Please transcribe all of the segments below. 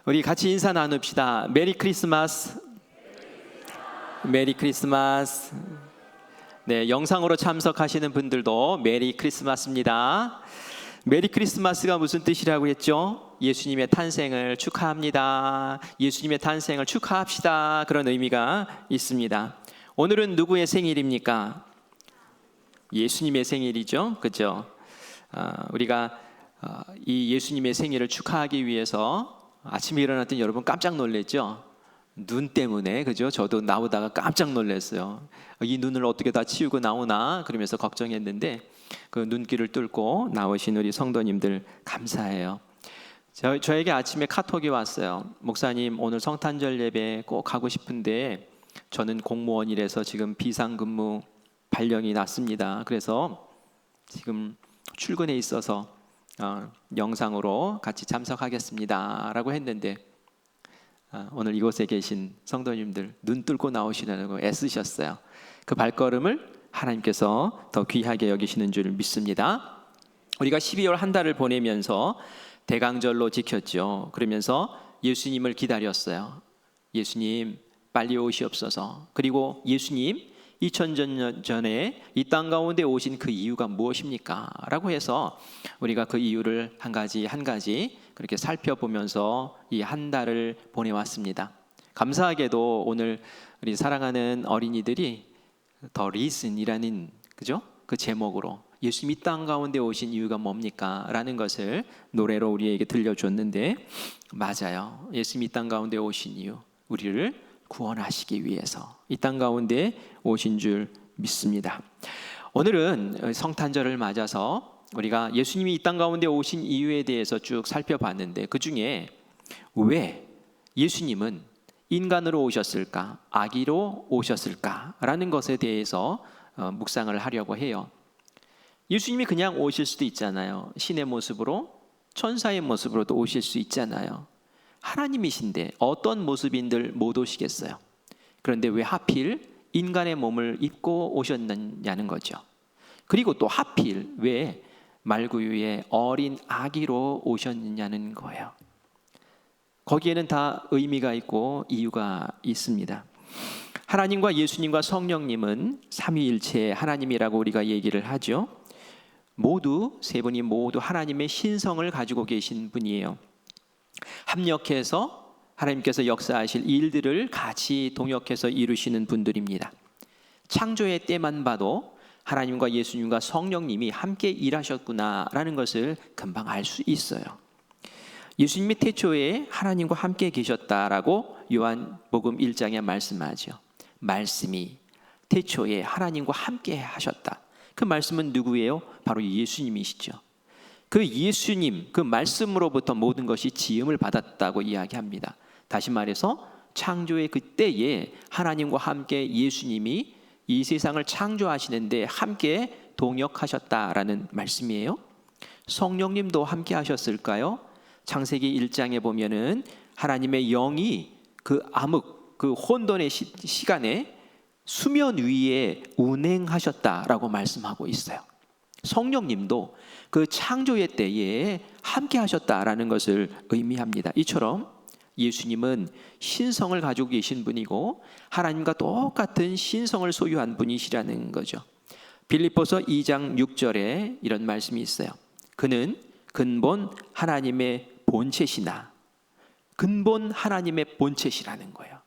우리 같이 인사 나눕시다. 메리 크리스마스. 메리 크리스마스. 네, 영상으로 참석하시는 분들도 메리 크리스마스입니다. 메리 크리스마스가 무슨 뜻이라고 했죠? 예수님의 탄생을 축하합니다. 예수님의 탄생을 축하합시다. 그런 의미가 있습니다. 오늘은 누구의 생일입니까? 예수님의 생일이죠. 그렇죠? 우리가 이 예수님의 생일을 축하하기 위해서 아침에 일어났더니 여러분 깜짝 놀랐죠? 눈 때문에, 그죠? 저도 나오다가 깜짝 놀랐어요. 이 눈을 어떻게 다 치우고 나오나 그러면서 걱정했는데 그 눈길을 뚫고 나오신 우리 성도님들 감사해요. 저에게 아침에 카톡이 왔어요. 목사님, 오늘 성탄절 예배 꼭 가고 싶은데 저는 공무원이라서 지금 비상근무 발령이 났습니다. 그래서 지금 출근해 있어서 영상으로 같이 참석하겠습니다 라고 했는데 오늘 이곳에 계신 성도님들 눈 뚫고 나오시려고 애쓰셨어요. 그 발걸음을 하나님께서 더 귀하게 여기시는 줄 믿습니다. 우리가 12월 한 달을 보내면서 대강절로 지켰죠. 그러면서 예수님을 기다렸어요. 예수님 빨리 오시옵소서. 그리고 예수님 2000년 전에 이 땅 가운데 오신 그 이유가 무엇입니까? 라고 해서 우리가 그 이유를 한 가지 그렇게 살펴보면서 이 한 달을 보내왔습니다. 감사하게도 오늘 우리 사랑하는 어린이들이 The Reason이라는, 그죠? 그 제목으로 예수님 이 땅 가운데 오신 이유가 뭡니까? 라는 것을 노래로 우리에게 들려줬는데, 맞아요. 예수님 이 땅 가운데 오신 이유, 우리를 구원하시기 위해서 이 땅 가운데 오신 줄 믿습니다. 오늘은 성탄절을 맞아서 우리가 예수님이 이 땅 가운데 오신 이유에 대해서 쭉 살펴봤는데, 그 중에 왜 예수님은 인간으로 오셨을까, 아기로 오셨을까라는 것에 대해서 묵상을 하려고 해요. 예수님이 그냥 오실 수도 있잖아요. 신의 모습으로, 천사의 모습으로도 오실 수 있잖아요. 하나님이신데 어떤 모습인들 못 오시겠어요. 그런데 왜 하필 인간의 몸을 입고 오셨느냐는 거죠. 그리고 또 하필 왜 말구유의 어린 아기로 오셨느냐는 거예요. 거기에는 다 의미가 있고 이유가 있습니다. 하나님과 예수님과 성령님은 삼위일체 하나님이라고 우리가 얘기를 하죠. 모두 세 분이 모두 하나님의 신성을 가지고 계신 분이에요. 합력해서 하나님께서 역사하실 일들을 같이 동역해서 이루시는 분들입니다. 창조의 때만 봐도 하나님과 예수님과 성령님이 함께 일하셨구나라는 것을 금방 알 수 있어요. 예수님이 태초에 하나님과 함께 계셨다라고 요한복음 1장에 말씀하죠. 말씀이 태초에 하나님과 함께 하셨다. 그 말씀은 누구예요? 바로 예수님이시죠. 그 예수님, 그 말씀으로부터 모든 것이 지음을 받았다고 이야기합니다. 다시 말해서 창조의 그때에 하나님과 함께 예수님이 이 세상을 창조하시는데 함께 동역하셨다라는 말씀이에요. 성령님도 함께 하셨을까요? 창세기 1장에 보면은 하나님의 영이 그 암흑, 그 혼돈의 시간에 수면 위에 운행하셨다라고 말씀하고 있어요. 성령님도 그 창조의 때에 함께 하셨다라는 것을 의미합니다. 이처럼 예수님은 신성을 가지고 계신 분이고 하나님과 똑같은 신성을 소유한 분이시라는 거죠. 빌립보서 2장 6절에 이런 말씀이 있어요. 그는 근본 하나님의 본체시나, 근본 하나님의 본체시라는 거예요.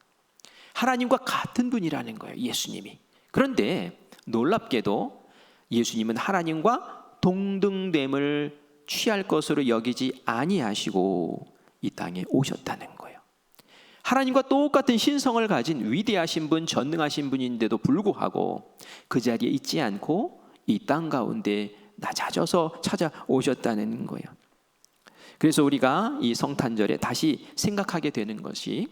하나님과 같은 분이라는 거예요, 예수님이. 그런데 놀랍게도 예수님은 하나님과 동등됨을 취할 것으로 여기지 아니하시고 이 땅에 오셨다는 거예요. 하나님과 똑같은 신성을 가진 위대하신 분, 전능하신 분인데도 불구하고 그 자리에 있지 않고 이 땅 가운데 낮아져서 찾아오셨다는 거예요. 그래서 우리가 이 성탄절에 다시 생각하게 되는 것이,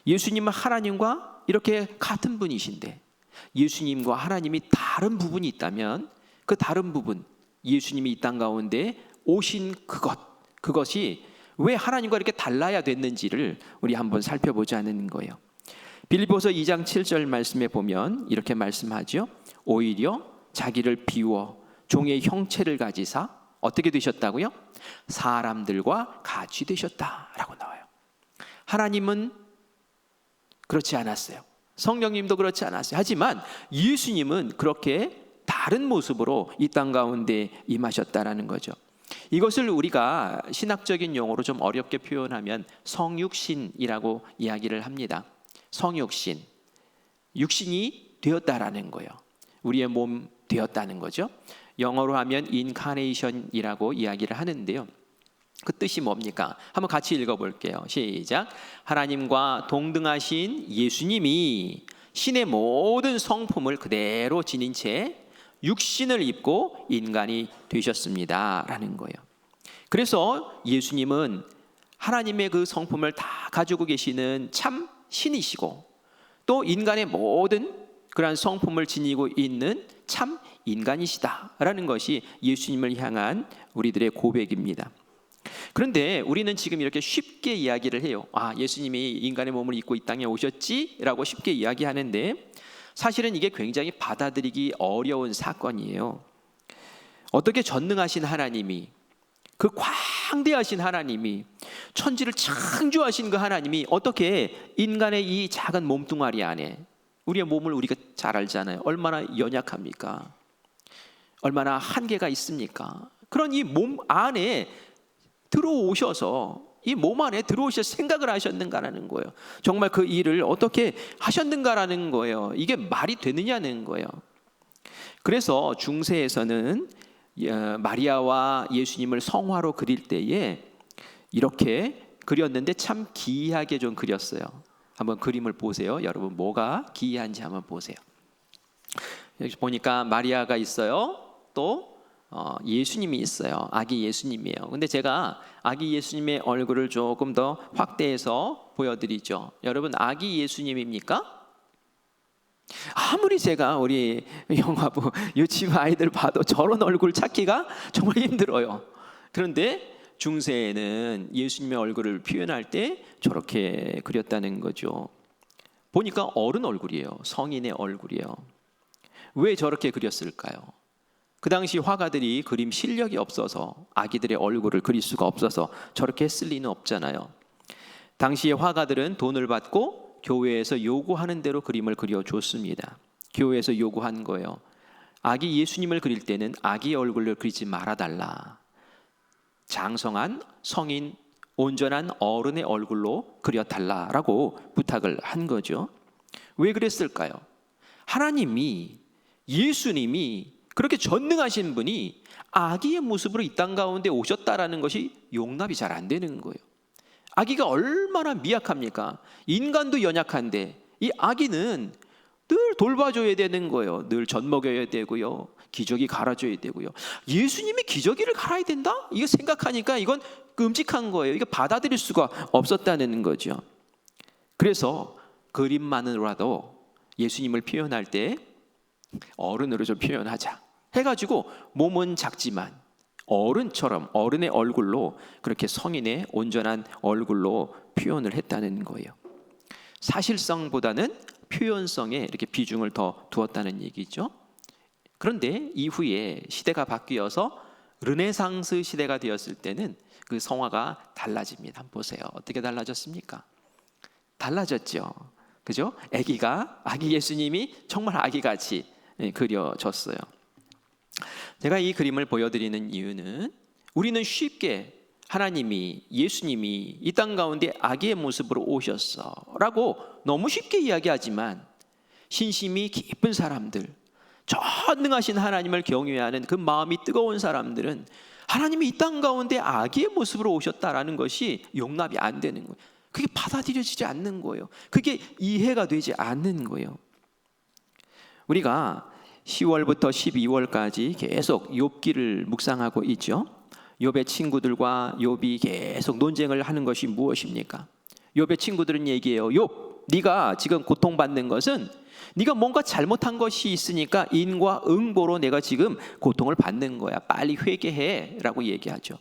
예수님은 하나님과 이렇게 같은 분이신데 예수님과 하나님이 다른 부분이 있다면 그 다른 부분, 예수님이 이 땅 가운데 오신 그것이 왜 하나님과 이렇게 달라야 됐는지를 우리 한번 살펴보자는 거예요. 빌립보서 2장 7절 말씀에 보면 이렇게 말씀하죠. 오히려 자기를 비워 종의 형체를 가지사 어떻게 되셨다고요? 사람들과 같이 되셨다라고 나와요. 하나님은 그렇지 않았어요. 성령님도 그렇지 않았어요. 하지만 예수님은 그렇게 다른 모습으로 이 땅 가운데 임하셨다라는 거죠. 이것을 우리가 신학적인 용어로 좀 어렵게 표현하면 성육신이라고 이야기를 합니다. 성육신, 육신이 되었다라는 거예요. 우리의 몸 되었다는 거죠. 영어로 하면 incarnation이라고 이야기를 하는데요. 그 뜻이 뭡니까? 한번 같이 읽어볼게요. 시작. 하나님과 동등하신 예수님이 신의 모든 성품을 그대로 지닌 채 육신을 입고 인간이 되셨습니다 라는 거예요. 그래서 예수님은 하나님의 그 성품을 다 가지고 계시는 참 신이시고 또 인간의 모든 그러한 성품을 지니고 있는 참 인간이시다라는 것이 예수님을 향한 우리들의 고백입니다. 그런데 우리는 지금 이렇게 쉽게 이야기를 해요. 예수님이 인간의 몸을 입고 이 땅에 오셨지? 라고 쉽게 이야기하는데 사실은 이게 굉장히 받아들이기 어려운 사건이에요. 어떻게 전능하신 하나님이, 그 광대하신 하나님이, 천지를 창조하신 그 하나님이 어떻게 인간의 이 작은 몸뚱아리 안에, 우리의 몸을 우리가 잘 알잖아요. 얼마나 연약합니까? 얼마나 한계가 있습니까? 그런 이 몸 안에 들어오셔서 이 몸 안에 들어오셔서 생각을 하셨는가라는 거예요. 정말 그 일을 어떻게 하셨는가라는 거예요. 이게 말이 되느냐는 거예요. 그래서 중세에서는 마리아와 예수님을 성화로 그릴 때에 이렇게 그렸는데 참 기이하게 좀 그렸어요. 한번 그림을 보세요. 여러분 뭐가 기이한지 한번 보세요. 여기 보니까 마리아가 있어요. 또 예수님이 있어요. 아기 예수님이에요. 근데 제가 아기 예수님의 얼굴을 조금 더 확대해서 보여드리죠. 여러분 아기 예수님입니까? 아무리 제가 우리 영화부 유치부 아이들 봐도 저런 얼굴 찾기가 정말 힘들어요. 그런데 중세에는 예수님의 얼굴을 표현할 때 저렇게 그렸다는 거죠. 보니까 어른 얼굴이에요. 성인의 얼굴이에요. 왜 저렇게 그렸을까요? 그 당시 화가들이 그림 실력이 없어서 아기들의 얼굴을 그릴 수가 없어서 저렇게 했을 리는 없잖아요. 당시의 화가들은 돈을 받고 교회에서 요구하는 대로 그림을 그려줬습니다. 교회에서 요구한 거예요. 아기 예수님을 그릴 때는 아기 얼굴을 그리지 말아달라. 장성한 성인 온전한 어른의 얼굴로 그려달라라고 부탁을 한 거죠. 왜 그랬을까요? 하나님이, 예수님이 그렇게 전능하신 분이 아기의 모습으로 이 땅 가운데 오셨다라는 것이 용납이 잘 안 되는 거예요. 아기가 얼마나 미약합니까? 인간도 연약한데 이 아기는 늘 돌봐줘야 되는 거예요. 늘 젖 먹여야 되고요. 기저귀 갈아줘야 되고요. 예수님이 기저귀를 갈아야 된다? 이거 생각하니까 이건 끔찍한 거예요. 이거 받아들일 수가 없었다는 거죠. 그래서 그림만으로라도 예수님을 표현할 때 어른으로 좀 표현하자 해가지고 몸은 작지만 어른처럼 어른의 얼굴로 그렇게 성인의 온전한 얼굴로 표현을 했다는 거예요. 사실성보다는 표현성에 이렇게 비중을 더 두었다는 얘기죠. 그런데 이후에 시대가 바뀌어서 르네상스 시대가 되었을 때는 그 성화가 달라집니다. 한번 보세요. 어떻게 달라졌습니까? 달라졌죠. 그죠? 아기 예수님이 정말 아기같이 그려졌어요. 제가 이 그림을 보여드리는 이유는 우리는 쉽게 하나님이, 예수님이 이 땅 가운데 아기의 모습으로 오셨어 라고 너무 쉽게 이야기하지만 신심이 깊은 사람들, 전능하신 하나님을 경외하는 그 마음이 뜨거운 사람들은 하나님이 이 땅 가운데 아기의 모습으로 오셨다라는 것이 용납이 안 되는 거예요. 그게 받아들여지지 않는 거예요. 그게 이해가 되지 않는 거예요. 우리가 10월부터 12월까지 계속 욥기를 묵상하고 있죠. 욥의 친구들과 욥이 계속 논쟁을 하는 것이 무엇입니까? 욥의 친구들은 얘기해요. 욥, 네가 지금 고통받는 것은 네가 뭔가 잘못한 것이 있으니까 인과 응보로 내가 지금 고통을 받는 거야. 빨리 회개해 라고 얘기하죠.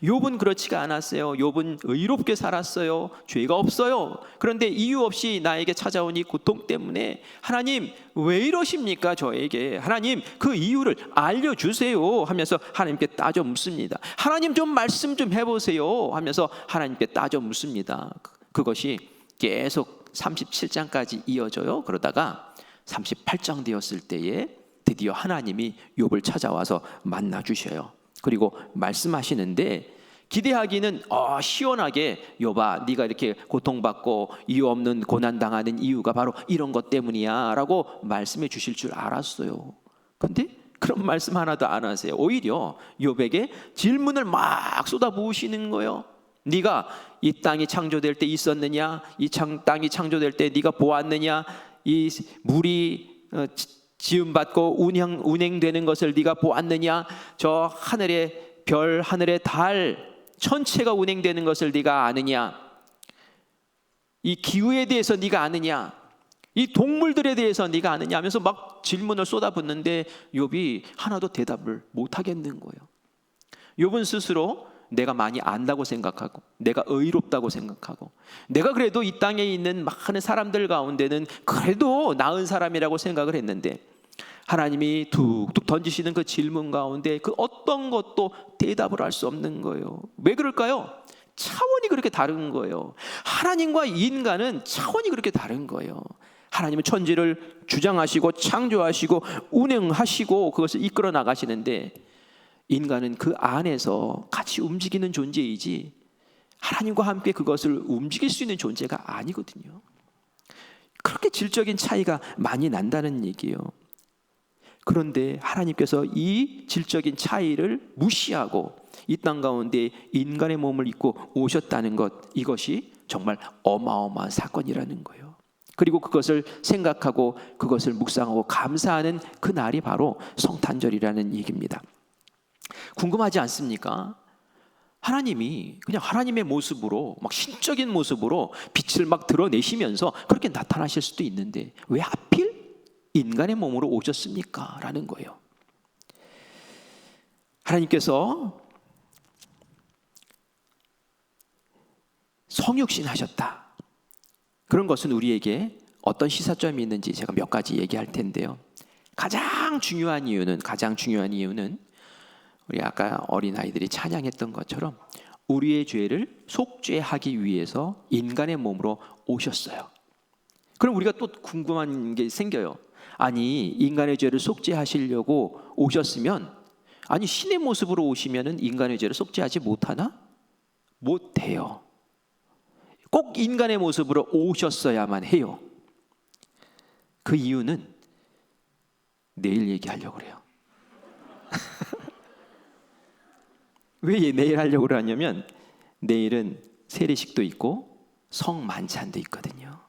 욥은 그렇지가 않았어요. 욥은 의롭게 살았어요. 죄가 없어요. 그런데 이유 없이 나에게 찾아온 이 고통 때문에 하나님 왜 이러십니까 저에게? 하나님 그 이유를 알려주세요 하면서 하나님께 따져 묻습니다. 하나님 좀 말씀 좀 해보세요 하면서 하나님께 따져 묻습니다. 그것이 계속 37장까지 이어져요. 그러다가 38장 되었을 때에 드디어 하나님이 욥을 찾아와서 만나 주셔요. 그리고 말씀하시는데 기대하기는 시원하게 욥아 네가 이렇게 고통받고 이유 없는 고난당하는 이유가 바로 이런 것 때문이야 라고 말씀해 주실 줄 알았어요. 근데 그런 말씀 하나도 안 하세요. 오히려 욥에게 질문을 막 쏟아부으시는 거예요. 네가 이 땅이 창조될 때 있었느냐? 이 땅이 창조될 때 네가 보았느냐? 이 물이 지음받고 운행되는 것을 네가 보았느냐? 저 하늘의 별, 하늘의 달 전체가 운행되는 것을 네가 아느냐? 이 기후에 대해서 네가 아느냐? 이 동물들에 대해서 네가 아느냐 하면서 막 질문을 쏟아붓는데 욥이 하나도 대답을 못 하겠는 거예요. 욥은 스스로 내가 많이 안다고 생각하고 내가 의롭다고 생각하고 내가 그래도 이 땅에 있는 많은 사람들 가운데는 그래도 나은 사람이라고 생각을 했는데 하나님이 툭툭 던지시는 그 질문 가운데 그 어떤 것도 대답을 할 수 없는 거예요. 왜 그럴까요? 차원이 그렇게 다른 거예요. 하나님과 인간은 차원이 그렇게 다른 거예요. 하나님은 천지를 주장하시고 창조하시고 운행하시고 그것을 이끌어 나가시는데 인간은 그 안에서 같이 움직이는 존재이지 하나님과 함께 그것을 움직일 수 있는 존재가 아니거든요. 그렇게 질적인 차이가 많이 난다는 얘기예요. 그런데 하나님께서 이 질적인 차이를 무시하고 이 땅 가운데 인간의 몸을 입고 오셨다는 것, 이것이 정말 어마어마한 사건이라는 거예요. 그리고 그것을 생각하고 그것을 묵상하고 감사하는 그 날이 바로 성탄절이라는 얘기입니다. 궁금하지 않습니까? 하나님이 그냥 하나님의 모습으로 막 신적인 모습으로 빛을 막 드러내시면서 그렇게 나타나실 수도 있는데 왜 하필 인간의 몸으로 오셨습니까? 라는 거예요. 하나님께서 성육신 하셨다. 그런 것은 우리에게 어떤 시사점이 있는지 제가 몇 가지 얘기할 텐데요. 가장 중요한 이유는 우리 아까 어린아이들이 찬양했던 것처럼 우리의 죄를 속죄하기 위해서 인간의 몸으로 오셨어요. 그럼 우리가 또 궁금한 게 생겨요. 아니 인간의 죄를 속죄하시려고 오셨으면 아니 신의 모습으로 오시면 인간의 죄를 속죄하지 못하나? 못해요. 꼭 인간의 모습으로 오셨어야만 해요. 그 이유는 내일 얘기하려고 그래요. 왜 내일 하려고 그러냐면 내일은 세례식도 있고 성만찬도 있거든요.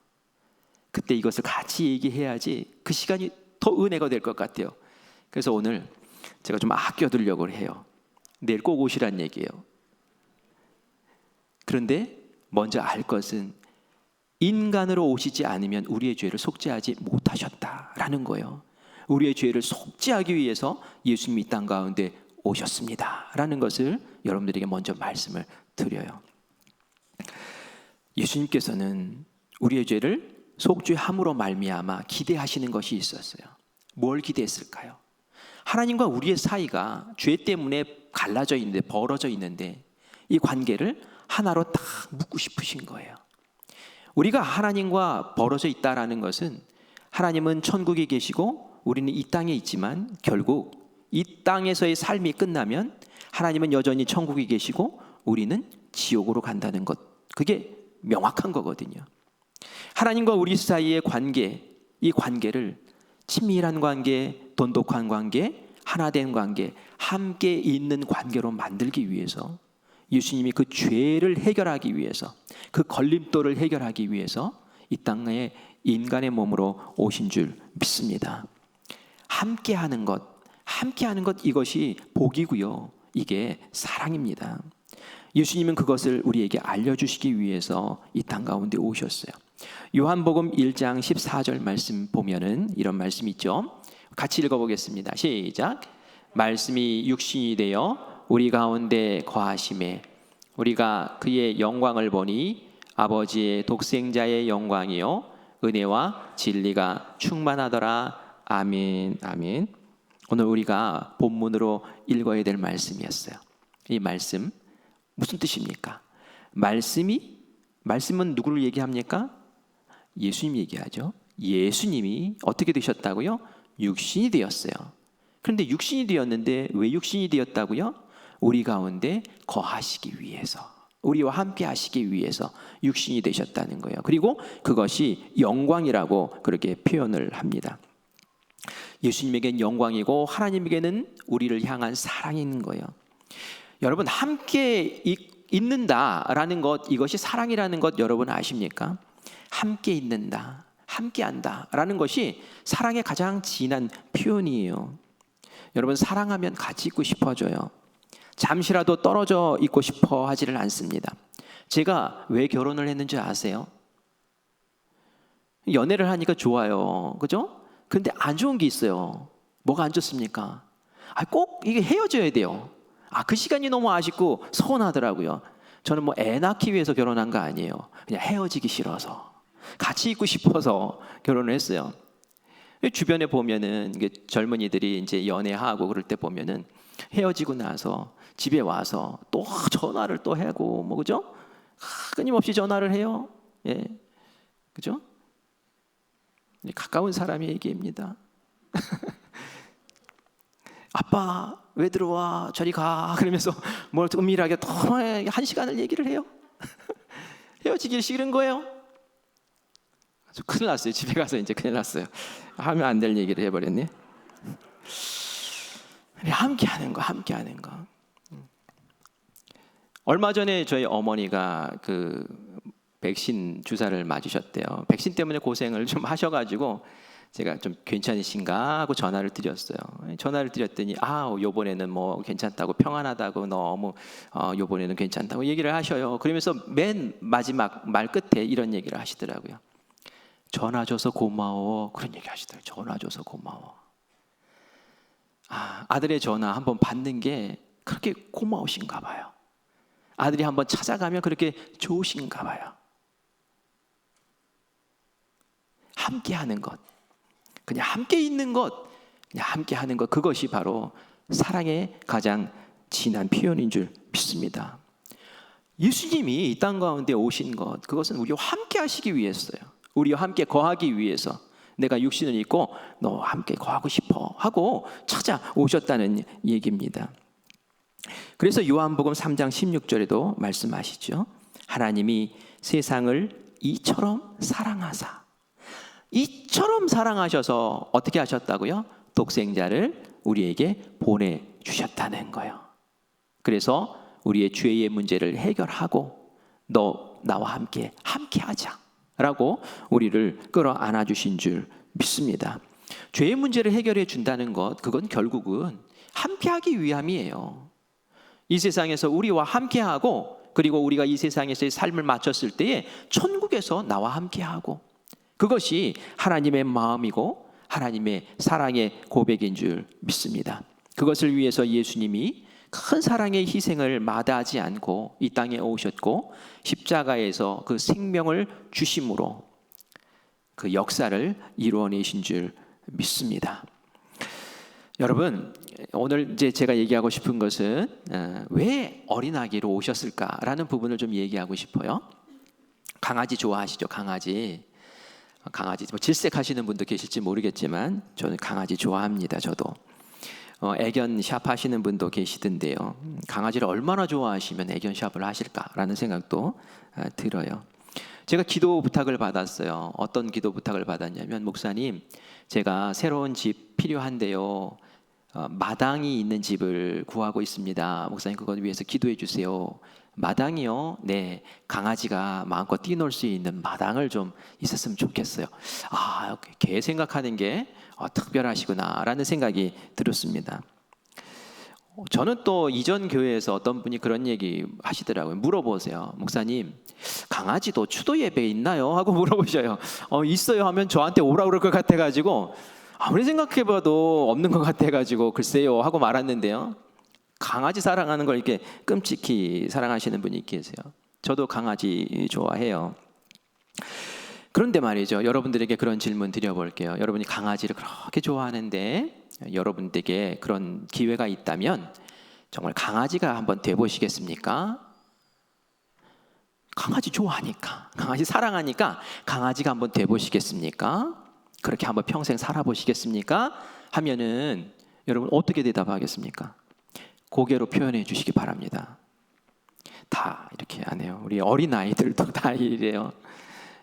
그때 이것을 같이 얘기해야지 그 시간이 더 은혜가 될 것 같아요. 그래서 오늘 제가 좀 아껴두려고 해요. 내일 꼭 오시란 얘기예요. 그런데 먼저 알 것은 인간으로 오시지 않으면 우리의 죄를 속죄하지 못하셨다라는 거예요. 우리의 죄를 속죄하기 위해서 예수님이 이 땅 가운데 오셨습니다 라는 것을 여러분들에게 먼저 말씀을 드려요. 예수님께서는 우리의 죄를 속죄함으로 말미암아 기대하시는 것이 있었어요. 뭘 기대했을까요? 하나님과 우리의 사이가 죄 때문에 갈라져 있는데 벌어져 있는데 이 관계를 하나로 딱 묶고 싶으신 거예요. 우리가 하나님과 벌어져 있다라는 것은 하나님은 천국에 계시고 우리는 이 땅에 있지만 결국 이 땅에서의 삶이 끝나면 하나님은 여전히 천국에 계시고 우리는 지옥으로 간다는 것, 그게 명확한 거거든요. 하나님과 우리 사이의 관계, 이 관계를 친밀한 관계, 돈독한 관계, 하나된 관계, 함께 있는 관계로 만들기 위해서 예수님이 그 죄를 해결하기 위해서, 그 걸림돌을 해결하기 위해서 이 땅에 인간의 몸으로 오신 줄 믿습니다. 함께하는 것 이것이 복이고요. 이게 사랑입니다. 예수님은 그것을 우리에게 알려주시기 위해서 이 땅 가운데 오셨어요. 요한복음 1장 14절 말씀 보면은 이런 말씀이 있죠. 같이 읽어보겠습니다. 시작. 말씀이 육신이 되어 우리 가운데 거하심에 우리가 그의 영광을 보니 아버지의 독생자의 영광이요 은혜와 진리가 충만하더라. 아멘. 아멘. 오늘 우리가 본문으로 읽어야 될 말씀이었어요. 이 말씀 무슨 뜻입니까? 말씀이 말씀은 누구를 얘기합니까? 예수님 얘기하죠. 예수님이 어떻게 되셨다고요? 육신이 되었어요. 그런데 육신이 되었는데 왜 육신이 되었다고요? 우리 가운데 거하시기 위해서, 우리와 함께 하시기 위해서 육신이 되셨다는 거예요. 그리고 그것이 영광이라고 그렇게 표현을 합니다. 예수님에게는 영광이고 하나님에게는 우리를 향한 사랑이 있는 거예요. 여러분, 함께 있는다라는 것, 이것이 사랑이라는 것 여러분 아십니까? 함께 있는다, 함께 한다라는 것이 사랑의 가장 진한 표현이에요. 여러분, 사랑하면 같이 있고 싶어져요. 잠시라도 떨어져 있고 싶어 하지를 않습니다. 제가 왜 결혼을 했는지 아세요? 연애를 하니까 좋아요. 그죠? 근데 안 좋은 게 있어요. 뭐가 안 좋습니까? 꼭 이게 헤어져야 돼요. 그 시간이 너무 아쉽고 서운하더라고요. 저는 뭐 애 낳기 위해서 결혼한 거 아니에요. 그냥 헤어지기 싫어서, 같이 있고 싶어서 결혼을 했어요. 주변에 보면은 젊은이들이 이제 연애하고 그럴 때 보면은 헤어지고 나서 집에 와서 또 전화를 또 하고 뭐, 그죠? 끊임없이 전화를 해요. 예, 그죠? 가까운 사람의 얘기입니다. 아빠 왜 들어와? 저리 가. 그러면서 뭘 은밀하게 또 1시간을 얘기를 해요. 헤어지기 싫은 거예요. 큰일 났어요. 집에 가서 이제 큰일 났어요. 하면 안 될 얘기를 해버렸네. 함께 하는 거, 함께 하는 거. 얼마 전에 저희 어머니가 그 백신 주사를 맞으셨대요. 백신 때문에 고생을 좀 하셔가지고 제가 좀 괜찮으신가 하고 전화를 드렸어요. 전화를 드렸더니 요번에는 뭐 괜찮다고, 평안하다고, 너무 요번에는 괜찮다고 얘기를 하셔요. 그러면서 맨 마지막 말 끝에 이런 얘기를 하시더라고요. 전화 줘서 고마워. 그런 얘기 하시더라고요. 전화 줘서 고마워. 아들의 전화 한번 받는 게 그렇게 고마우신가 봐요. 아들이 한번 찾아가면 그렇게 좋으신가 봐요. 함께 하는 것, 그냥 함께 있는 것, 그냥 함께 하는 것, 그것이 바로 사랑의 가장 진한 표현인 줄 믿습니다. 예수님이 이 땅 가운데 오신 것, 그것은 우리와 함께 하시기 위해서요. 우리와 함께 거하기 위해서, 내가 육신을 입고 너와 함께 거하고 싶어 하고 찾아오셨다는 얘기입니다. 그래서 요한복음 3장 16절에도 말씀하시죠. 하나님이 세상을 이처럼 사랑하사, 이처럼 사랑하셔서 어떻게 하셨다고요? 독생자를 우리에게 보내주셨다는 거예요. 그래서 우리의 죄의 문제를 해결하고 너 나와 함께 하자 라고 우리를 끌어안아 주신 줄 믿습니다. 죄의 문제를 해결해 준다는 것, 그건 결국은 함께하기 위함이에요. 이 세상에서 우리와 함께하고, 그리고 우리가 이 세상에서의 삶을 마쳤을 때에 천국에서 나와 함께하고, 그것이 하나님의 마음이고 하나님의 사랑의 고백인 줄 믿습니다. 그것을 위해서 예수님이 큰 사랑의 희생을 마다하지 않고 이 땅에 오셨고, 십자가에서 그 생명을 주심으로 그 역사를 이루어내신 줄 믿습니다. 여러분, 오늘 이제 제가 얘기하고 싶은 것은 왜 어린아기로 오셨을까라는 부분을 좀 얘기하고 싶어요. 강아지 좋아하시죠? 강아지 뭐 질색하시는 분도 계실지 모르겠지만 저는 강아지 좋아합니다. 저도 애견 샵 하시는 분도 계시던데요. 강아지를 얼마나 좋아하시면 애견 샵을 하실까라는 생각도 들어요. 제가 기도 부탁을 받았어요. 어떤 기도 부탁을 받았냐면, 목사님, 제가 새로운 집 필요한데요, 마당이 있는 집을 구하고 있습니다. 목사님, 그것 위해서 기도해 주세요. 마당이요? 네, 강아지가 마음껏 뛰놀 수 있는 마당을 좀 있었으면 좋겠어요. 개 생각하는 게 특별하시구나라는 생각이 들었습니다. 저는 또 이전 교회에서 어떤 분이 그런 얘기 하시더라고요. 물어보세요. 목사님, 강아지도 추도 예배 있나요? 하고 물어보셔요. 있어요 하면 저한테 오라 그럴 것 같아가지고, 아무리 생각해봐도 없는 것 같아가지고 글쎄요 하고 말았는데요. 강아지 사랑하는 걸 이렇게 끔찍히 사랑하시는 분이 계세요. 저도 강아지 좋아해요. 그런데 말이죠, 여러분들에게 그런 질문 드려볼게요. 여러분이 강아지를 그렇게 좋아하는데 여러분들에게 그런 기회가 있다면 정말 강아지가 한번 돼보시겠습니까? 강아지 좋아하니까, 강아지 사랑하니까 강아지가 한번 돼보시겠습니까? 그렇게 한번 평생 살아보시겠습니까? 하면은 여러분 어떻게 대답하겠습니까? 고개로 표현해 주시기 바랍니다. 다 이렇게 안 해요. 우리 어린아이들도 다 이래요.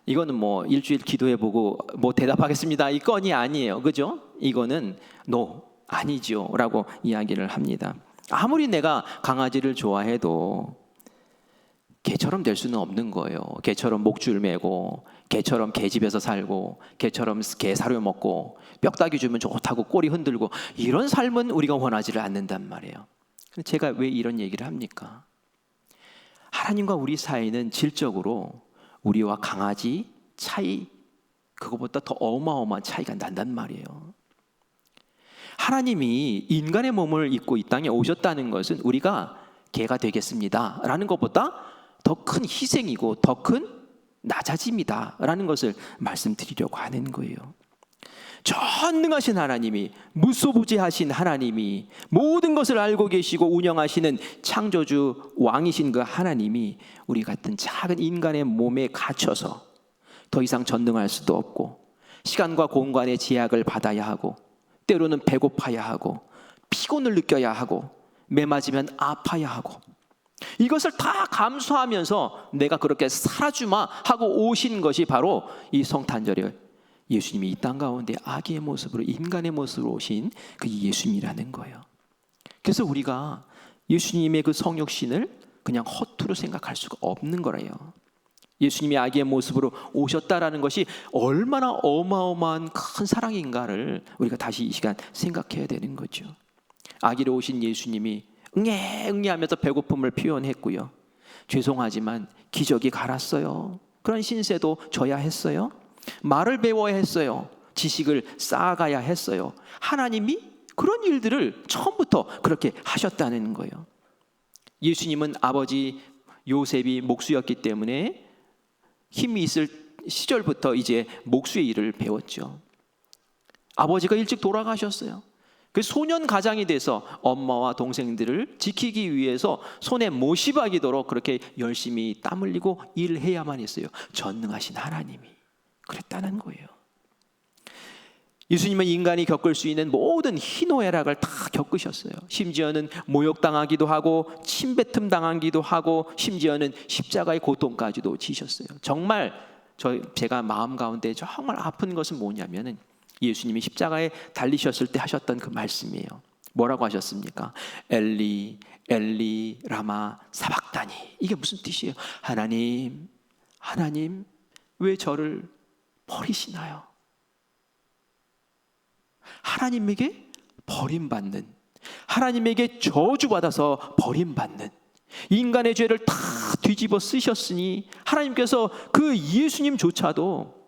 이거는 뭐 일주일 기도해보고 뭐 대답하겠습니다 이 건이 아니에요. 그죠? 이거는 no, 아니죠 라고 이야기를 합니다. 아무리 내가 강아지를 좋아해도 개처럼 될 수는 없는 거예요. 개처럼 목줄 매고, 개처럼 개집에서 살고, 개처럼 개 사료 먹고, 뼈다귀 주면 좋다고 꼬리 흔들고, 이런 삶은 우리가 원하지를 않는단 말이에요. 제가 왜 이런 얘기를 합니까? 하나님과 우리 사이는 질적으로 우리와 강아지 차이, 그것보다 더 어마어마한 차이가 난단 말이에요. 하나님이 인간의 몸을 입고 이 땅에 오셨다는 것은 우리가 개가 되겠습니다 라는 것보다 더 큰 희생이고 더 큰 낮아짐이다 라는 것을 말씀드리려고 하는 거예요. 전능하신 하나님이, 무소부재하신 하나님이, 모든 것을 알고 계시고 운영하시는 창조주 왕이신 그 하나님이 우리 같은 작은 인간의 몸에 갇혀서 더 이상 전능할 수도 없고, 시간과 공간의 제약을 받아야 하고, 때로는 배고파야 하고, 피곤을 느껴야 하고, 매 맞으면 아파야 하고, 이것을 다 감수하면서 내가 그렇게 살아주마 하고 오신 것이 바로 이 성탄절에 예수님이 이 땅 가운데 아기의 모습으로, 인간의 모습으로 오신 그 예수님이라는 거예요. 그래서 우리가 예수님의 그 성육신을 그냥 허투루 생각할 수가 없는 거래요. 예수님이 아기의 모습으로 오셨다라는 것이 얼마나 어마어마한 큰 사랑인가를 우리가 다시 이 시간 생각해야 되는 거죠. 아기로 오신 예수님이 응애응애하면서 배고픔을 표현했고요. 죄송하지만 기저귀 갈았어요. 그런 신세도 져야 했어요. 말을 배워야 했어요. 지식을 쌓아가야 했어요. 하나님이 그런 일들을 처음부터 그렇게 하셨다는 거예요. 예수님은 아버지 요셉이 목수였기 때문에 힘이 있을 시절부터 이제 목수의 일을 배웠죠. 아버지가 일찍 돌아가셨어요. 그 소년 가장이 돼서 엄마와 동생들을 지키기 위해서 손에 못이 박이도록 그렇게 열심히 땀 흘리고 일을 해야만 했어요. 전능하신 하나님이 그랬다는 거예요. 예수님은 인간이 겪을 수 있는 모든 희노애락을 다 겪으셨어요. 심지어는 모욕당하기도 하고 침뱉음 당하기도 하고 심지어는 십자가의 고통까지도 지셨어요. 정말 제가 마음 가운데 정말 아픈 것은 뭐냐면은 예수님이 십자가에 달리셨을 때 하셨던 그 말씀이에요. 뭐라고 하셨습니까? 엘리 엘리 라마 사박다니. 이게 무슨 뜻이에요? 하나님, 하나님 왜 저를 버리시나요? 하나님에게 버림받는, 하나님에게 저주받아서 버림받는 인간의 죄를 다 뒤집어 쓰셨으니 하나님께서 그 예수님조차도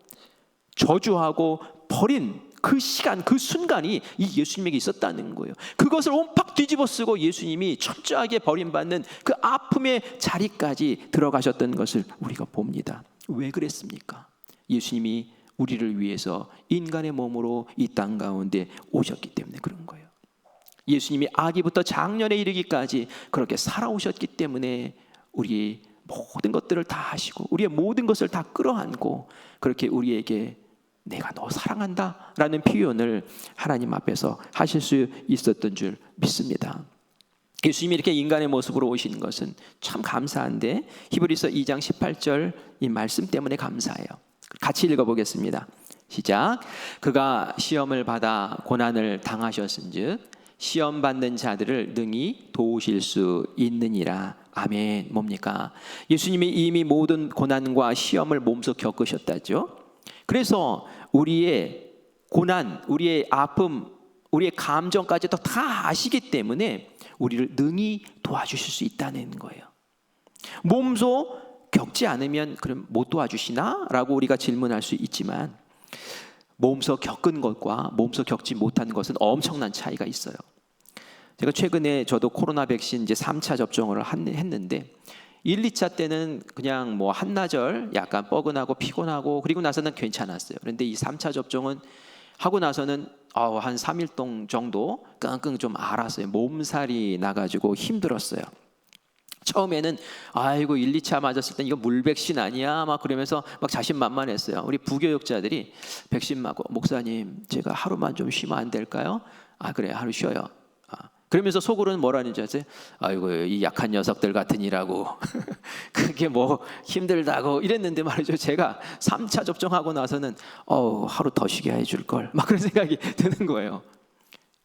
저주하고 버린 그 시간, 그 순간이 이 예수님에게 있었다는 거예요. 그것을 온팍 뒤집어 쓰고 예수님이 철저하게 버림받는 그 아픔의 자리까지 들어가셨던 것을 우리가 봅니다. 왜 그랬습니까? 예수님이 우리를 위해서 인간의 몸으로 이 땅 가운데 오셨기 때문에 그런 거예요. 예수님이 아기부터 장년에 이르기까지 그렇게 살아오셨기 때문에 우리의 모든 것들을 다 하시고 우리의 모든 것을 다 끌어안고 그렇게 우리에게 내가 너 사랑한다 라는 표현을 하나님 앞에서 하실 수 있었던 줄 믿습니다. 예수님이 이렇게 인간의 모습으로 오시는 것은 참 감사한데 히브리서 2장 18절 이 말씀 때문에 감사해요. 같이 읽어보겠습니다. 시작. 그가 시험을 받아 고난을 당하셨은즉 시험 받는 자들을 능히 도우실 수 있느니라. 아멘. 뭡니까? 예수님이 이미 모든 고난과 시험을 몸소 겪으셨다죠. 그래서 우리의 고난, 우리의 아픔, 우리의 감정까지도 다 아시기 때문에 우리를 능히 도와주실 수 있다는 거예요. 몸소 겪지 않으면 그럼 못 도와주시나? 라고 우리가 질문할 수 있지만 몸소 겪은 것과 몸소 겪지 못한 것은 엄청난 차이가 있어요. 제가 최근에 저도 코로나 백신 이제 3차 접종을 했는데 1, 2차 때는 그냥 뭐 한나절 약간 뻐근하고 피곤하고 그리고 나서는 괜찮았어요. 그런데 이 3차 접종은 하고 나서는 한 3일 정도 끙끙 좀 앓았어요. 몸살이 나가지고 힘들었어요. 처음에는 아이고 1, 2차 맞았을 땐 이거 물백신 아니야? 막 그러면서 막 자신만만했어요. 우리 부교육자들이 백신 맞고 목사님 제가 하루만 좀 쉬면 안 될까요? 아 그래 하루 쉬어요. 그러면서 속으로는 뭐라는 줄 아세요? 아이고 이 약한 녀석들 같으니라고 그게 뭐 힘들다고 이랬는데 말이죠. 제가 3차 접종하고 나서는 하루 더 쉬게 해줄 걸 막 그런 생각이 드는 거예요.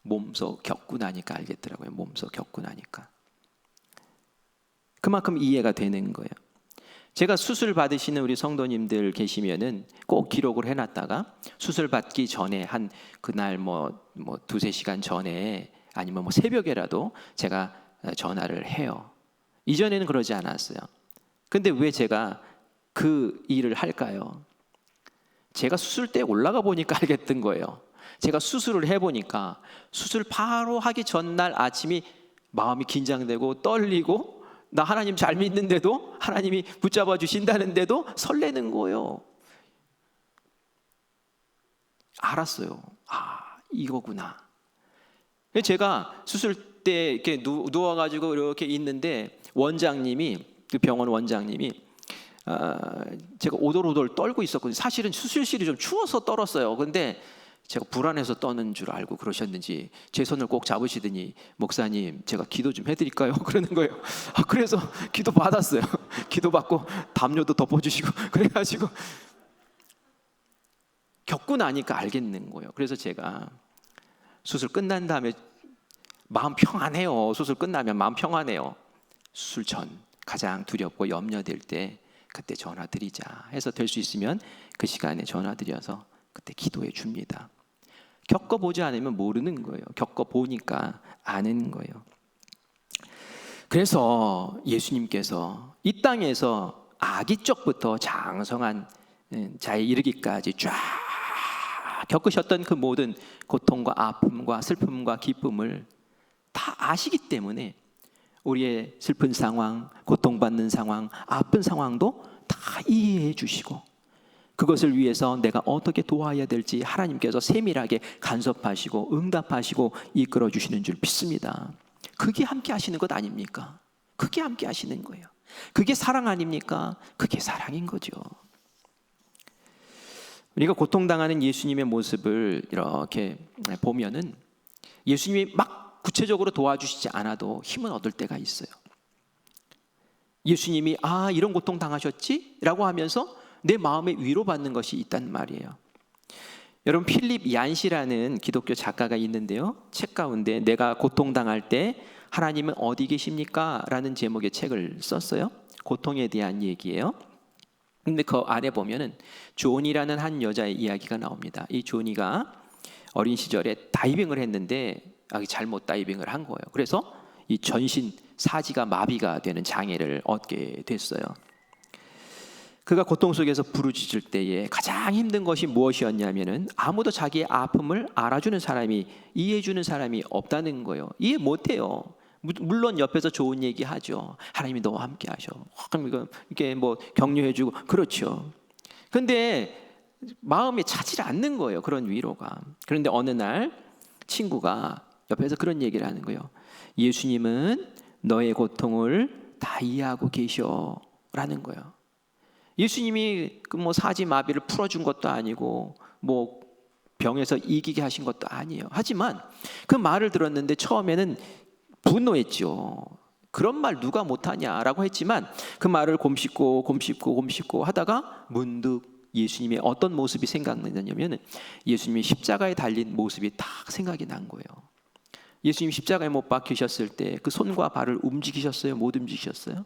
몸소 겪고 나니까 알겠더라고요. 몸소 겪고 나니까. 그만큼 이해가 되는 거예요. 제가 수술 받으시는 우리 성도님들 계시면은 꼭 기록을 해놨다가 수술 받기 전에 한 그날 뭐 2-3시간 전에 아니면 뭐 새벽에라도 제가 전화를 해요. 이전에는 그러지 않았어요. 근데 왜 제가 그 일을 할까요? 제가 수술대에 올라가 보니까 알겠던 거예요. 제가 수술을 해보니까 수술 바로 하기 전날 아침이 마음이 긴장되고 떨리고 나 하나님 잘 믿는데도 하나님이 붙잡아 주신다는데도 설레는 거예요. 알았어요. 이거구나. 제가 수술 때 이렇게 누워가지고 이렇게 있는데 원장님이 그 병원 원장님이 제가 오돌오돌 떨고 있었거든요. 사실은 수술실이 좀 추워서 떨었어요. 근데 제가 불안해서 떠는 줄 알고 그러셨는지 제 손을 꼭 잡으시더니 목사님 제가 기도 좀 해드릴까요? 그러는 거예요. 그래서 기도 받았어요. 기도 받고 담요도 덮어주시고 그래가지고 겪고 나니까 알겠는 거예요. 그래서 제가 수술 끝난 다음에 마음 평안해요. 수술 끝나면 마음 평안해요. 수술 전 가장 두렵고 염려될 때 그때 전화 드리자 해서 될 수 있으면 그 시간에 전화 드려서 그때 기도해 줍니다. 겪어보지 않으면 모르는 거예요. 겪어보니까 아는 거예요. 그래서 예수님께서 이 땅에서 아기 쪽부터 장성한 자에 이르기까지 쫙 겪으셨던 그 모든 고통과 아픔과 슬픔과 기쁨을 다 아시기 때문에 우리의 슬픈 상황, 고통받는 상황, 아픈 상황도 다 이해해 주시고 그것을 위해서 내가 어떻게 도와야 될지 하나님께서 세밀하게 간섭하시고 응답하시고 이끌어 주시는 줄 믿습니다. 그게 함께 하시는 것 아닙니까? 그게 함께 하시는 거예요. 그게 사랑 아닙니까? 그게 사랑인 거죠. 우리가 고통당하는 예수님의 모습을 이렇게 보면은 예수님이 막 구체적으로 도와주시지 않아도 힘은 얻을 때가 있어요. 예수님이 이런 고통 당하셨지? 라고 하면서 내 마음에 위로받는 것이 있단 말이에요. 여러분 필립 얀시라는 기독교 작가가 있는데요. 책 가운데 내가 고통당할 때 하나님은 어디 계십니까? 라는 제목의 책을 썼어요. 고통에 대한 얘기예요. 근데 그 안에 보면은 존이라는 한 여자의 이야기가 나옵니다. 이 존이가 어린 시절에 다이빙을 했는데 잘못 다이빙을 한 거예요. 그래서 이 전신 사지가 마비가 되는 장애를 얻게 됐어요. 그가 고통 속에서 부르짖을 때에 가장 힘든 것이 무엇이었냐면은 아무도 자기의 아픔을 알아주는 사람이 이해해주는 사람이 없다는 거예요. 이해 못해요. 물론 옆에서 좋은 얘기 하죠. 하나님이 너와 함께 하셔. 이렇게 뭐 격려해주고 그렇죠. 근데 마음에 차질 않는 거예요. 그런 위로가. 그런데 어느 날 친구가 옆에서 그런 얘기를 하는 거예요. 예수님은 너의 고통을 다 이해하고 계셔라는 거예요. 예수님이 그 뭐 사지 마비를 풀어준 것도 아니고 뭐 병에서 이기게 하신 것도 아니에요. 하지만 그 말을 들었는데 처음에는 분노했죠. 그런 말 누가 못하냐라고 했지만 그 말을 곰씹고 하다가 문득 예수님의 어떤 모습이 생각나냐면 예수님이 십자가에 달린 모습이 딱 생각이 난 거예요. 예수님 십자가에 못 박히셨을 때 그 손과 발을 움직이셨어요? 못 움직이셨어요?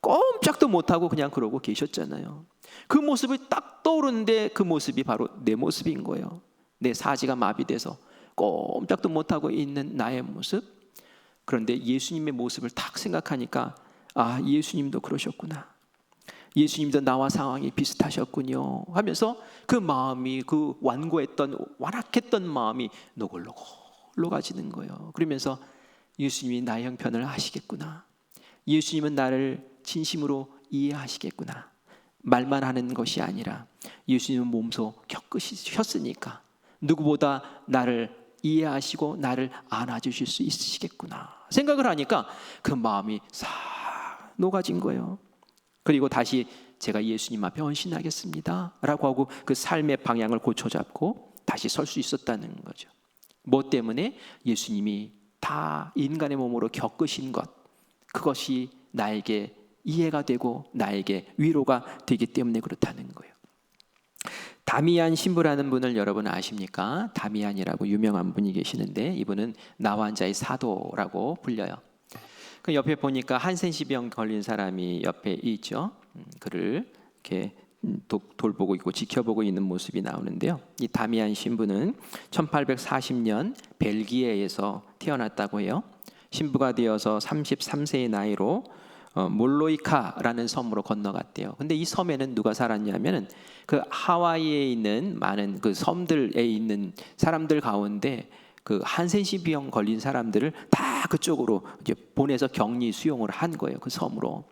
꼼짝도 못하고 그냥 그러고 계셨잖아요. 그 모습이 딱 떠오르는데 그 모습이 바로 내 모습인 거예요. 내 사지가 마비돼서 꼼짝도 못하고 있는 나의 모습. 그런데 예수님의 모습을 딱 생각하니까 예수님도 그러셨구나. 예수님도 나와 상황이 비슷하셨군요 하면서 그 마음이 그 완악했던 마음이 노골노골로가지는 거예요. 그러면서 예수님이 나의 형편을 아시겠구나. 예수님은 나를 진심으로 이해하시겠구나. 말만 하는 것이 아니라 예수님은 몸소 겪으셨으니까 누구보다 나를 이해하시고 나를 안아주실 수 있으시겠구나 생각을 하니까 그 마음이 싹 녹아진 거예요. 그리고 다시 제가 예수님 앞에 헌신하겠습니다 라고 하고 그 삶의 방향을 고쳐잡고 다시 설 수 있었다는 거죠. 뭐 때문에? 예수님이 다 인간의 몸으로 겪으신 것, 그것이 나에게 이해가 되고 나에게 위로가 되기 때문에 그렇다는 거예요. 다미안 신부라는 분을 여러분 아십니까? 다미안이라고 유명한 분이 계시는데 이분은 나환자의 사도라고 불려요. 그 옆에 보니까 한센시병 걸린 사람이 옆에 있죠. 그를 이렇게 돌보고 있고 지켜보고 있는 모습이 나오는데요. 이 다미안 신부는 1840년 벨기에에서 태어났다고 해요. 신부가 되어서 33세의 나이로 몰로이카라는 섬으로 건너갔대요. 근데 이 섬에는 누가 살았냐면은 그 하와이에 있는 많은 그 섬들에 있는 사람들 가운데 그 한센시병 걸린 사람들을 다 그쪽으로 이제 보내서 격리 수용을 한 거예요. 그 섬으로.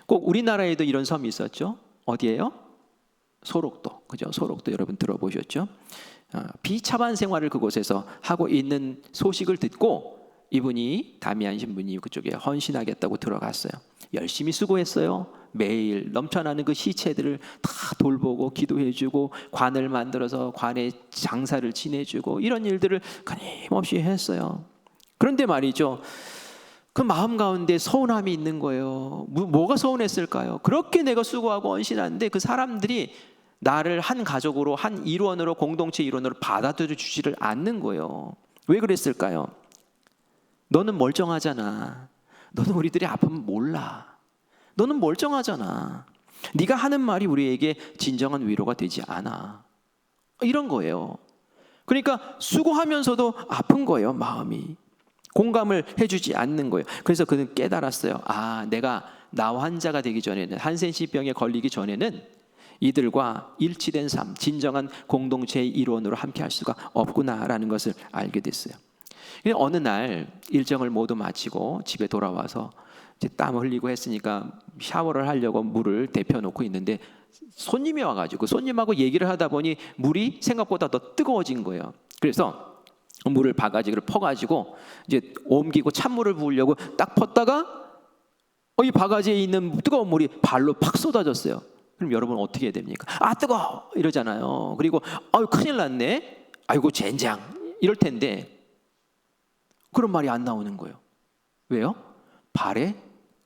꼭 우리나라에도 이런 섬이 있었죠. 어디예요? 소록도. 그죠? 소록도 여러분 들어보셨죠? 비차반 생활을 그곳에서 하고 있는 소식을 듣고 이분이 다미안 신부님 그쪽에 헌신하겠다고 들어갔어요. 열심히 수고했어요. 매일 넘쳐나는 그 시체들을 다 돌보고 기도해주고 관을 만들어서 관에 장사를 지내주고 이런 일들을 끊임없이 했어요. 그런데 말이죠, 그 마음 가운데 서운함이 있는 거예요. 뭐가 서운했을까요? 그렇게 내가 수고하고 헌신하는데 그 사람들이 나를 한 가족으로, 한 일원으로, 공동체 일원으로 받아들여 주지를 않는 거예요. 왜 그랬을까요? 너는 멀쩡하잖아. 너는 우리들의 아픔을 몰라. 너는 멀쩡하잖아. 네가 하는 말이 우리에게 진정한 위로가 되지 않아. 이런 거예요. 그러니까 수고하면서도 아픈 거예요. 마음이. 공감을 해주지 않는 거예요. 그래서 그는 깨달았어요. 아, 내가 나환자가 되기 전에는, 한센시병에 걸리기 전에는 이들과 일치된 삶, 진정한 공동체의 일원으로 함께 할 수가 없구나라는 것을 알게 됐어요. 어느 날 일정을 모두 마치고 집에 돌아와서 이제 땀 흘리고 했으니까 샤워를 하려고 물을 데펴놓고 있는데 손님이 와가지고 그 손님하고 얘기를 하다 보니 물이 생각보다 더 뜨거워진 거예요. 그래서 물을 바가지를 퍼가지고 이제 옮기고 찬물을 부으려고 딱 펐다가 이 바가지에 있는 뜨거운 물이 발로 팍 쏟아졌어요. 그럼 여러분 어떻게 해야 됩니까? 아, 뜨거워! 이러잖아요. 그리고 아유, 큰일 났네. 아이고, 젠장! 이럴 텐데 그런 말이 안 나오는 거예요. 왜요? 발에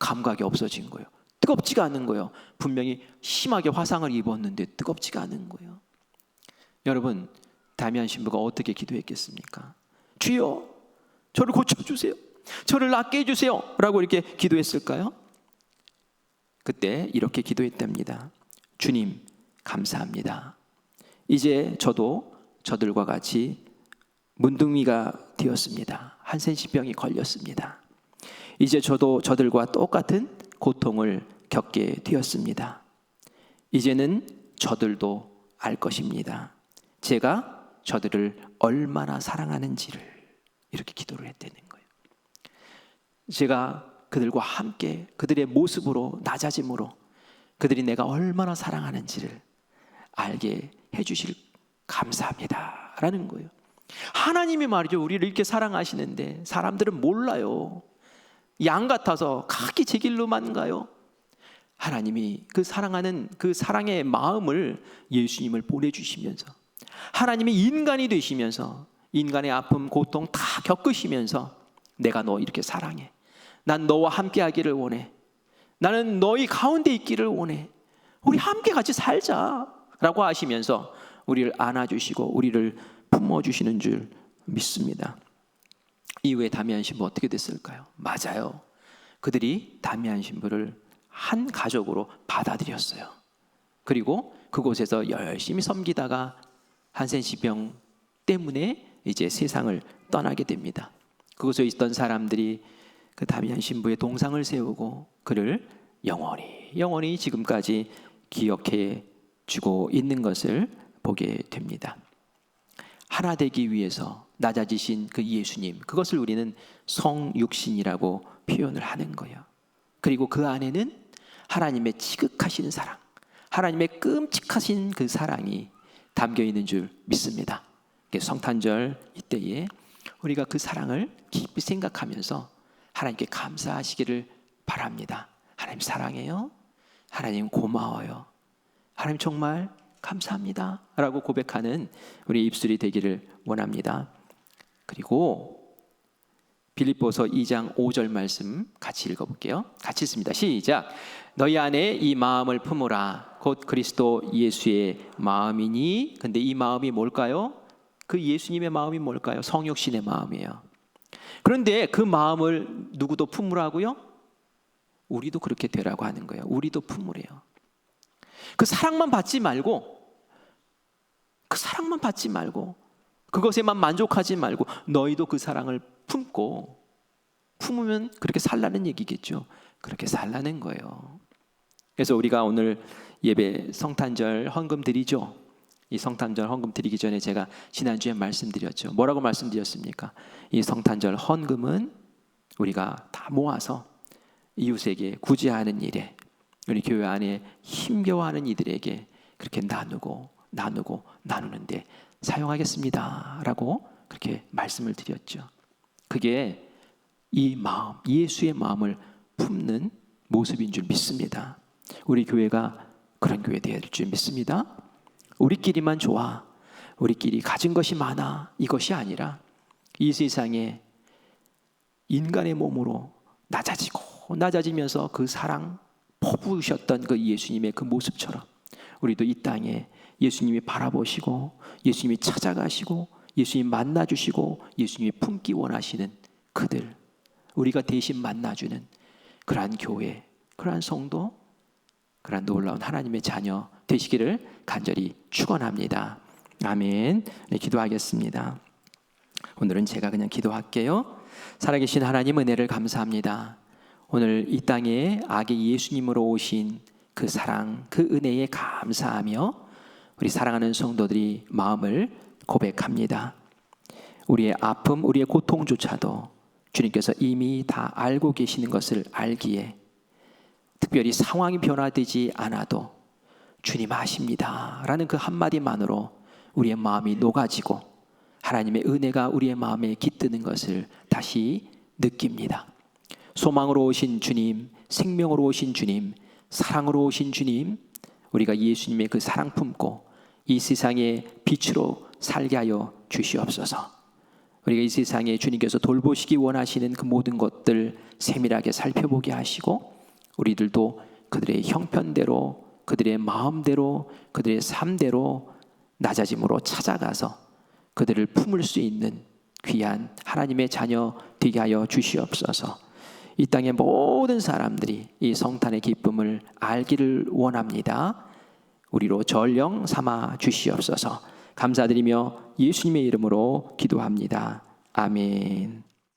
감각이 없어진 거예요. 뜨겁지가 않은 거예요. 분명히 심하게 화상을 입었는데 뜨겁지가 않은 거예요. 여러분, 다미안 신부가 어떻게 기도했겠습니까? 주여, 저를 고쳐주세요. 저를 낫게 해주세요. 라고 이렇게 기도했을까요? 그때 이렇게 기도했답니다. 주님, 감사합니다. 이제 저도 저들과 같이 문둥이가 되었습니다. 한센시병이 걸렸습니다. 이제 저도 저들과 똑같은 고통을 겪게 되었습니다. 이제는 저들도 알 것입니다. 제가 저들을 얼마나 사랑하는지를. 이렇게 기도를 했다는 거예요. 제가 그들과 함께 그들의 모습으로, 낮아짐으로 그들이 내가 얼마나 사랑하는지를 알게 해주실 감사합니다 라는 거예요. 하나님이 말이죠, 우리를 이렇게 사랑하시는데 사람들은 몰라요. 양 같아서 각기 제 길로만 가요. 하나님이 그 사랑하는 그 사랑의 마음을 예수님을 보내주시면서 하나님이 인간이 되시면서 인간의 아픔, 고통 다 겪으시면서 내가 너 이렇게 사랑해. 난 너와 함께 하기를 원해. 나는 너희 가운데 있기를 원해. 우리 함께 같이 살자 라고 하시면서 우리를 안아주시고 우리를 품어주시는 줄 믿습니다. 이후에 다미안 신부 어떻게 됐을까요? 맞아요. 그들이 다미안 신부를 한 가족으로 받아들였어요. 그리고 그곳에서 열심히 섬기다가 한센시병 때문에 이제 세상을 떠나게 됩니다. 그곳에 있던 사람들이 그 다미안 신부의 동상을 세우고 그를 영원히 지금까지 기억해 주고 있는 것을 보게 됩니다. 하나 되기 위해서 낮아지신 그 예수님, 그것을 우리는 성육신이라고 표현을 하는 거예요. 그리고 그 안에는 하나님의 지극하신 사랑, 하나님의 끔찍하신 그 사랑이 담겨 있는 줄 믿습니다. 성탄절 이때에 우리가 그 사랑을 깊이 생각하면서 하나님께 감사하시기를 바랍니다. 하나님 사랑해요. 하나님 고마워요. 하나님 정말 감사합니다 라고 고백하는 우리 입술이 되기를 원합니다. 그리고 빌립보서 2장 5절 말씀 같이 읽어볼게요. 같이 읽습니다. 시작. 너희 안에 이 마음을 품으라. 곧 그리스도 예수의 마음이니. 근데 이 마음이 뭘까요? 그 예수님의 마음이 뭘까요? 성육신의 마음이에요. 그런데 그 마음을 누구도 품으라고요? 우리도 그렇게 되라고 하는 거예요. 우리도 품으래요. 그 사랑만 받지 말고, 그것에만 만족하지 말고 너희도 그 사랑을 품으면 그렇게 살라는 얘기겠죠. 그렇게 살라는 거예요. 그래서 우리가 오늘 예배 성탄절 헌금 드리죠. 이 성탄절 헌금 드리기 전에 제가 지난주에 말씀드렸죠. 뭐라고 말씀드렸습니까? 이 성탄절 헌금은 우리가 다 모아서 이웃에게 구제하는 일에, 우리 교회 안에 힘겨워하는 이들에게 그렇게 나누는데 사용하겠습니다 라고 그렇게 말씀을 드렸죠. 그게 이 마음, 예수의 마음을 품는 모습인 줄 믿습니다. 우리 교회가 그런 교회 되어야 될 줄 믿습니다. 우리끼리만 좋아, 우리끼리 가진 것이 많아, 이것이 아니라 이 세상에 인간의 몸으로 낮아지면서 그 사랑 퍼부으셨던 그 예수님의 그 모습처럼 우리도 이 땅에 예수님이 바라보시고 예수님이 찾아가시고 예수님 만나주시고 예수님이 품기 원하시는 그들, 우리가 대신 만나주는 그러한 교회, 그러한 성도, 그러한 놀라운 하나님의 자녀 되시기를 간절히 축원합니다. 아멘. 네, 기도하겠습니다. 오늘은 제가 그냥 기도할게요. 살아계신 하나님 은혜를 감사합니다. 오늘 이 땅에 아기 예수님으로 오신 그 사랑, 그 은혜에 감사하며 우리 사랑하는 성도들이 마음을 고백합니다. 우리의 아픔, 우리의 고통조차도 주님께서 이미 다 알고 계시는 것을 알기에 특별히 상황이 변화되지 않아도 주님 아십니다 라는 그 한마디만으로 우리의 마음이 녹아지고 하나님의 은혜가 우리의 마음에 깃드는 것을 다시 느낍니다. 소망으로 오신 주님, 생명으로 오신 주님, 사랑으로 오신 주님, 우리가 예수님의 그 사랑 품고 이 세상의 빛으로 살게 하여 주시옵소서. 우리가 이 세상에 주님께서 돌보시기 원하시는 그 모든 것들 세밀하게 살펴보게 하시고 우리들도 그들의 형편대로, 그들의 마음대로, 그들의 삶대로 낮아짐으로 찾아가서 그들을 품을 수 있는 귀한 하나님의 자녀 되게 하여 주시옵소서. 이 땅의 모든 사람들이 이 성탄의 기쁨을 알기를 원합니다. 우리로 전령 삼아 주시옵소서. 감사드리며 예수님의 이름으로 기도합니다. 아멘.